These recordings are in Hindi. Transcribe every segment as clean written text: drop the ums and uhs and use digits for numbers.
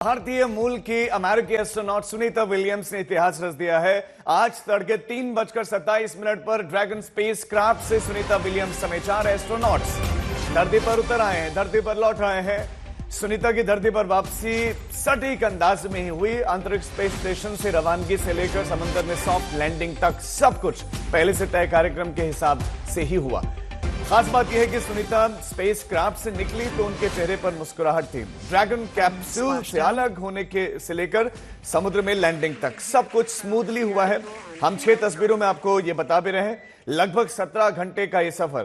भारतीय मूल की अमेरिकी एस्ट्रोनॉट सुनीता विलियम्स ने इतिहास रच दिया है। आज तड़के 3:27 पर ड्रैगन स्पेस क्राफ्ट से सुनीता विलियम्स समेत 4 एस्ट्रोनॉट्स धरती पर उतर आए हैं, धरती पर लौट आए हैं। सुनीता की धरती पर वापसी सटीक अंदाज में ही हुई। अंतरिक्ष स्पेस स्टेशन से रवानगी से लेकर समुद्र में सॉफ्ट लैंडिंग तक सब कुछ पहले से तय कार्यक्रम के हिसाब से ही हुआ। खास बात यह है कि सुनीता स्पेस क्राफ्ट से निकली तो उनके चेहरे पर मुस्कुराहट थी। ड्रैगन कैप्सूल से अलग होने से लेकर समुद्र में लैंडिंग तक सब कुछ स्मूथली हुआ है। हम 6 तस्वीरों में आपको ये बता भी रहे हैं। लगभग 17 घंटे का ये सफर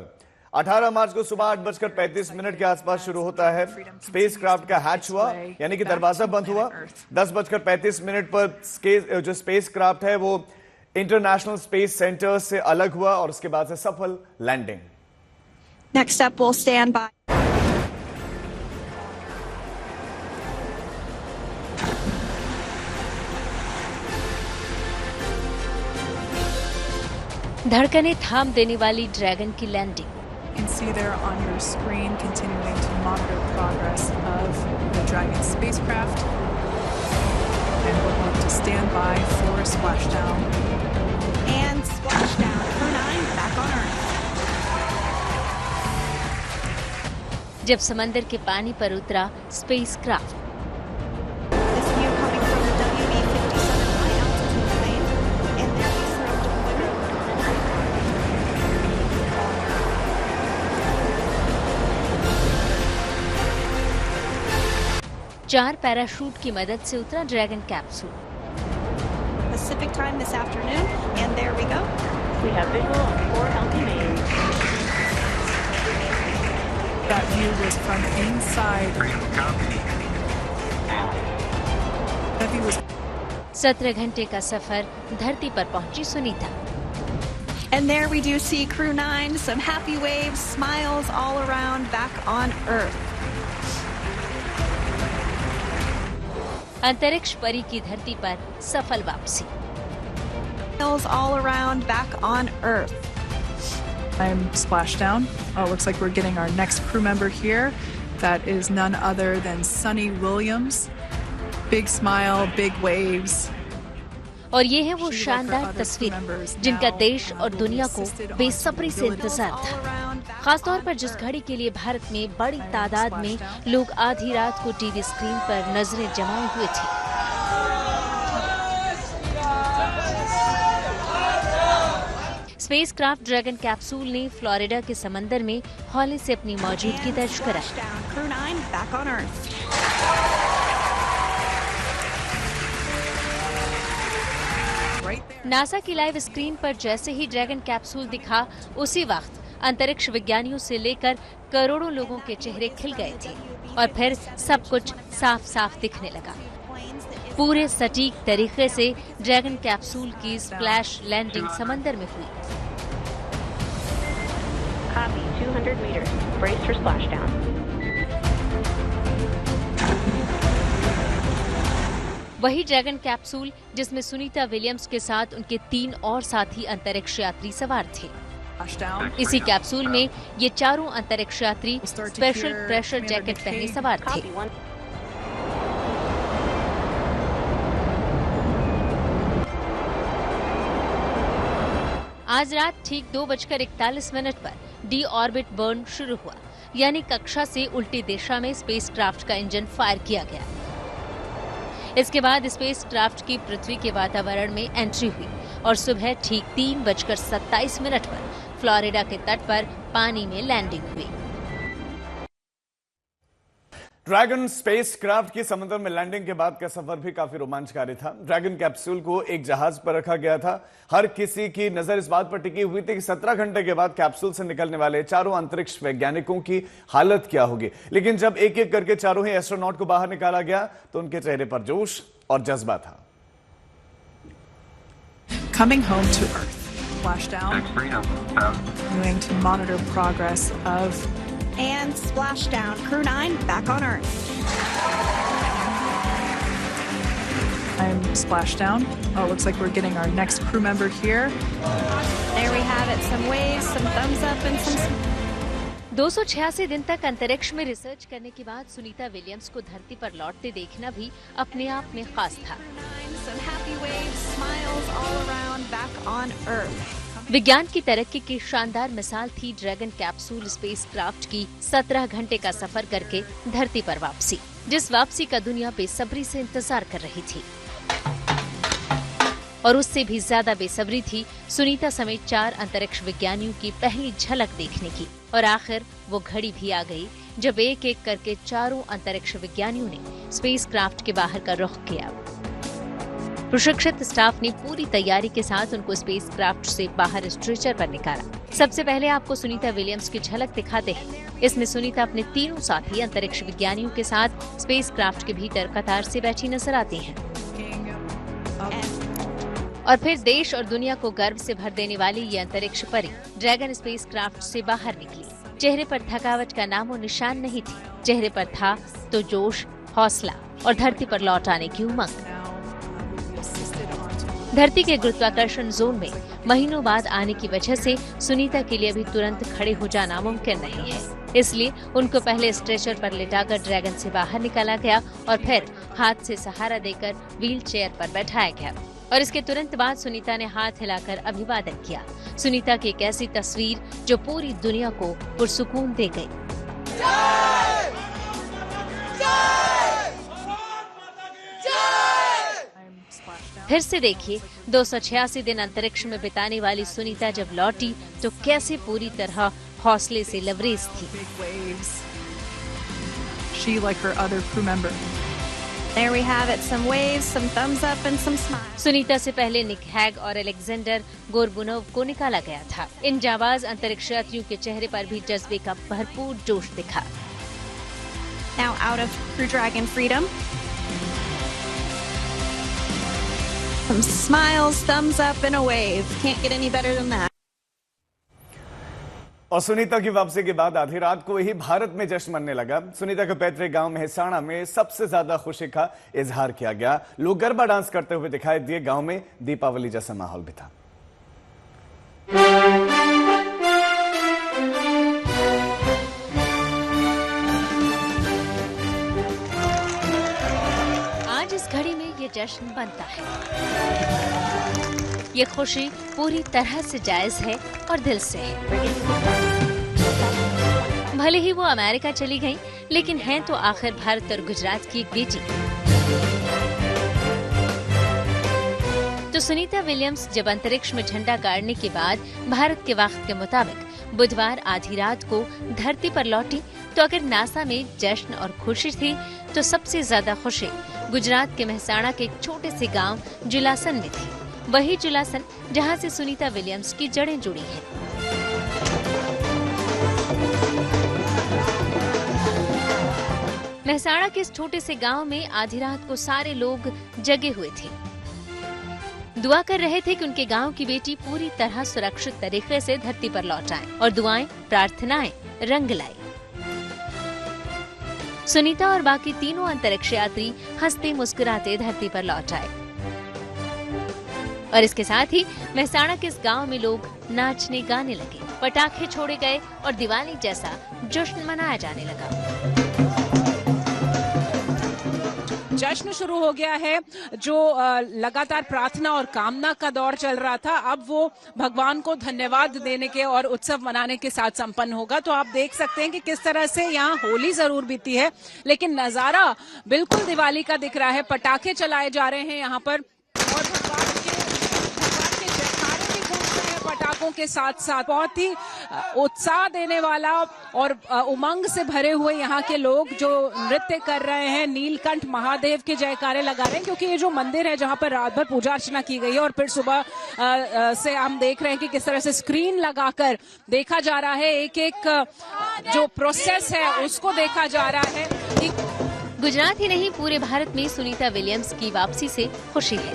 18 मार्च को सुबह 8:35 के आसपास शुरू होता है। स्पेस क्राफ्ट का हैच हुआ, यानी कि दरवाजा बंद हुआ। 10:35 पर जो स्पेस क्राफ्ट है वो इंटरनेशनल स्पेस सेंटर से अलग हुआ और उसके बाद से सफल landing. Next up, we'll stand by. धड़कने थाम देने वाली ड्रैगन की landing. You can see there on your screen continuing to monitor progress of the Dragon spacecraft. And we're going to stand by for a splashdown. And splashdown. Crew 9 back on Earth. जब समंदर के पानी पर उतरा space craft. This view coming from the WB-57 high altitude plane, and there we serve deployment. 4 parachute की मदद से उतरा dragon capsule. Pacific time this afternoon, and there we go. We have visual on 4 healthy males. That view was from inside. That view was 17 घंटे का सफर धरती पर पहुंची Sunita. And there we do see Crew 9, some happy waves, smiles all around back on Earth. अंतरिक्ष परी की धरती पर सफल वापसी। Smiles all around back on Earth. I'm splashdown. Oh, looks like we're getting our next crew member here. That is none other than Sunny Williams. Big smile, big waves. और ये है वो शानदार तस्वीर जिनका देश और दुनिया को बेसब्री से इंतजार था। खासतौर पर जिस घड़ी के लिए भारत में बड़ी तादाद में लोग आधी रात को टीवी स्क्रीन पर नजरें जमाए हुए थे। स्पेस क्राफ्ट ड्रैगन कैप्सूल ने फ्लोरिडा के समंदर में हौले से अपनी मौजूदगी दर्ज कराई। Crew 9 back on Earth. NASA की लाइव स्क्रीन पर जैसे ही ड्रैगन कैप्सूल दिखा, उसी वक्त अंतरिक्ष विज्ञानियों से लेकर करोड़ों लोगों के चेहरे खिल गए थे और फिर सब कुछ साफ साफ दिखने लगा। पूरे सटीक तरीके से ड्रैगन कैप्सूल की स्प्लैश लैंडिंग समंदर में हुई। Copy, 200 meters. Brace for splashdown. वही ड्रैगन कैप्सूल जिसमें सुनीता विलियम्स के साथ उनके 3 और साथी अंतरिक्ष यात्री सवार थे। इसी कैप्सूल में ये चारों अंतरिक्ष यात्री स्पेशल प्रेशर जैकेट पहने सवार थे। आज रात ठीक 2:41 पर डी ऑर्बिट बर्न शुरू हुआ, यानी कक्षा से उल्टी दिशा में स्पेसक्राफ्ट का इंजन फायर किया गया। इसके बाद स्पेसक्राफ्ट की पृथ्वी के वातावरण में एंट्री हुई और सुबह ठीक 3:27 पर फ्लोरिडा के तट पर पानी में लैंडिंग हुई। ड्रैगन स्पेस क्राफ्ट की समुद्र में लैंडिंग के बाद का सफर भी काफी रोमांचकारी था। ड्रैगन कैप्सूल को एक जहाज पर रखा गया था। हर किसी की नजर इस बात पर टिकी हुई थी कि 17 घंटे के बाद कैप्सूल से निकलने वाले चारों अंतरिक्ष वैज्ञानिकों की हालत क्या होगी। लेकिन जब एक एक करके चारों ही एस्ट्रोनॉट को बाहर निकाला गया तो उनके चेहरे पर जोश और जज्बा था। coming home to Earth. Splashdown. Continuing to monitor progress of And splashdown. Crew 9 back on Earth. I'm splashdown. Oh, looks like we're getting our next crew member here. There we have it. Some waves, some thumbs up, and some 286 दिन तक अंतरिक्ष में रिसर्च करने के बाद सुनीता विलियम्स को धरती पर लौटते देखना भी अपने आप में खास था। Some happy waves, smiles all around, back on Earth. विज्ञान की तरक्की की शानदार मिसाल थी ड्रैगन कैप्सूल स्पेसक्राफ्ट की 17 घंटे का सफर करके धरती पर वापसी, जिस वापसी का दुनिया बेसब्री से इंतजार कर रही थी। और उससे भी ज्यादा बेसब्री थी सुनीता समेत 4 अंतरिक्ष विज्ञानियों की पहली झलक देखने की। और आखिर वो घड़ी भी आ गई जब एक एक करके 4 अंतरिक्ष विज्ञानियों ने स्पेसक्राफ्ट के बाहर का रुख किया। प्रशिक्षित स्टाफ ने पूरी तैयारी के साथ उनको स्पेसक्राफ्ट से बाहर स्ट्रेचर पर निकाला। सबसे पहले आपको सुनीता विलियम्स की झलक दिखाते हैं। इसमें सुनीता अपने तीनों साथी अंतरिक्ष विज्ञानियों के साथ स्पेसक्राफ्ट के भीतर कतार से बैठी नजर आती हैं। और फिर देश और दुनिया को गर्व से भर देने वाली ये अंतरिक्ष परी ड्रैगन स्पेसक्राफ्ट से बाहर निकली। चेहरे पर थकावट का नामो निशान नहीं थी। चेहरे पर था तो जोश, हौसला और धरती पर लौट आने की उमंग। धरती के गुरुत्वाकर्षण जोन में महीनों बाद आने की वजह से सुनीता के लिए अभी तुरंत खड़े हो जाना मुमकिन नहीं है। इसलिए उनको पहले स्ट्रेचर पर लिटाकर ड्रैगन से बाहर निकाला गया और फिर हाथ से सहारा देकर व्हील चेयर पर बैठाया गया। और इसके तुरंत बाद सुनीता ने हाथ हिलाकर अभिवादन किया। सुनीता की एक ऐसी तस्वीर जो पूरी दुनिया को पुरसुकून दे गई। फिर से देखिए 286 दिन अंतरिक्ष में बिताने वाली सुनीता जब लौटी तो कैसे पूरी तरह हौसले से लबरेज थी। She, like her other crew member. There we have it, some waves, some thumbs up and some smiles. Sunita से पहले निक हैग और अलेक्जेंडर गोरबुनोव को निकाला गया था। इन जाबाज अंतरिक्ष यात्रियों के चेहरे पर भी जज्बे का भरपूर जोश दिखा। Now out of Crew Dragon Freedom. Some smiles, thumbs up and a wave. Can't get any better than that. और सुनीता की वापसी के बाद आधी रात को ही भारत में जश्न मनने लगा। सुनीता के पैतृक गांव मेहसाणा में सबसे ज्यादा खुशी का इजहार किया गया। लोग गरबा डांस करते हुए दिखाई दिए। गांव में दीपावली जैसा माहौल भी था। आज इस घड़ी में ये जश्न बनता है। ये खुशी पूरी तरह से जायज है और दिल से है। भले ही वो अमेरिका चली गई, लेकिन हैं तो आखिर भारत और गुजरात की एक बेटी। तो सुनीता विलियम्स जब अंतरिक्ष में झंडा गाड़ने के बाद भारत के वक्त के मुताबिक बुधवार आधी रात को धरती पर लौटी, तो अगर नासा में जश्न और खुशी थी, तो सबसे ज्यादा खुशी गुजरात के मेहसाणा के एक छोटे से गांव जुलासन में थी। वही जुलासन जहां से सुनीता विलियम्स की जड़ें जुड़ी हैं। मेहसाणा के इस छोटे से गांव में आधी रात को सारे लोग जगे हुए थे। दुआ कर रहे थे कि उनके गांव की बेटी पूरी तरह सुरक्षित तरीके से धरती पर लौट आए और दुआएं, प्रार्थनाएं रंग लाई। सुनीता और बाकी तीनों अंतरिक्ष यात्री हंसते मुस्कुराते धरती पर लौट आए। और इसके साथ ही मेहसाणा के इस गांव में लोग नाचने गाने लगे, पटाखे छोड़े गए और दिवाली जैसा जश्न मनाया जाने लगा। जश्न शुरू हो गया है। जो लगातार प्रार्थना और कामना का दौर चल रहा था, अब वो भगवान को धन्यवाद देने के और उत्सव मनाने के साथ संपन्न होगा। तो आप देख सकते हैं कि किस तरह से यहाँ होली जरूर बीती है, लेकिन नजारा बिल्कुल दिवाली का दिख रहा है। पटाखे चलाए जा रहे हैं यहाँ पर और भगवान के जयकारे भी गूंज रहे हैं पटाखों के साथ साथ। बहुत ही उत्साह देने वाला और उमंग से भरे हुए यहाँ के लोग जो नृत्य कर रहे हैं, नीलकंठ महादेव के जयकारे लगा रहे हैं, क्योंकि ये जो मंदिर है जहाँ पर रात भर पूजा अर्चना की गई है और फिर सुबह से हम देख रहे हैं कि किस तरह से स्क्रीन लगाकर देखा जा रहा है, एक एक जो प्रोसेस है उसको देखा जा रहा है। गुजरात ही नहीं, पूरे भारत में सुनीता विलियम्स की वापसी से खुशी है।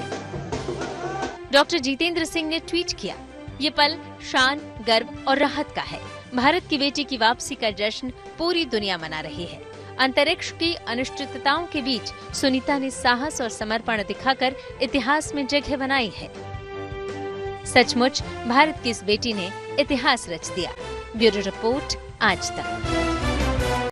डॉक्टर जितेंद्र सिंह ने ट्वीट किया, ये पल शान, गर्व और राहत का है। भारत की बेटी की वापसी का जश्न पूरी दुनिया मना रही है। अंतरिक्ष की अनिश्चितताओं के बीच सुनीता ने साहस और समर्पण दिखाकर इतिहास में जगह बनाई है। सचमुच भारत की इस बेटी ने इतिहास रच दिया। ब्यूरो रिपोर्ट, आज तक।